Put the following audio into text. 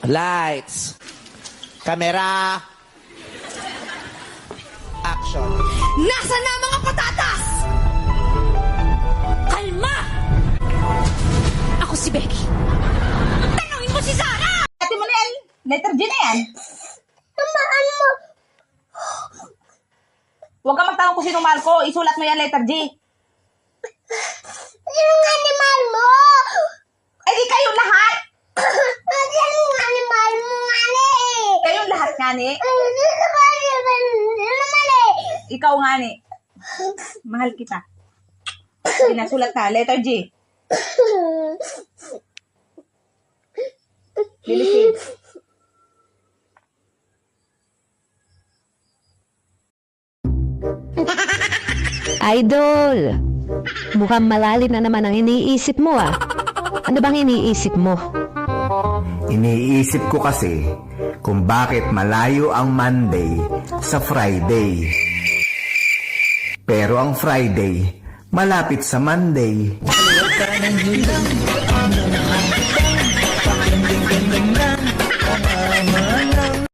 Lights. Camera. Action. Nasaan na ang mga patatas? Kalma! Ako si Becky. Tanungin mo si Sarah! Ate mo na yan. Letter G na yan. Tamaan mo. Huwag ka magtanong kung sino mahal ko. Isulat mo yan, letter G. Sinong animal mo? Eh di kayong lahat. Sinong animal mo nga ni? Kayong lahat nga ni. Sino mali? Ikaw nga ni. Mahal kita. Sige na, sulat na. Letter G. Bilisin. Idol, mukhang malalim na naman ang iniisip mo ah. Ano bang iniisip mo? Iniisip ko kasi kung bakit malayo ang Monday sa Friday. Pero ang Friday malapit sa Monday.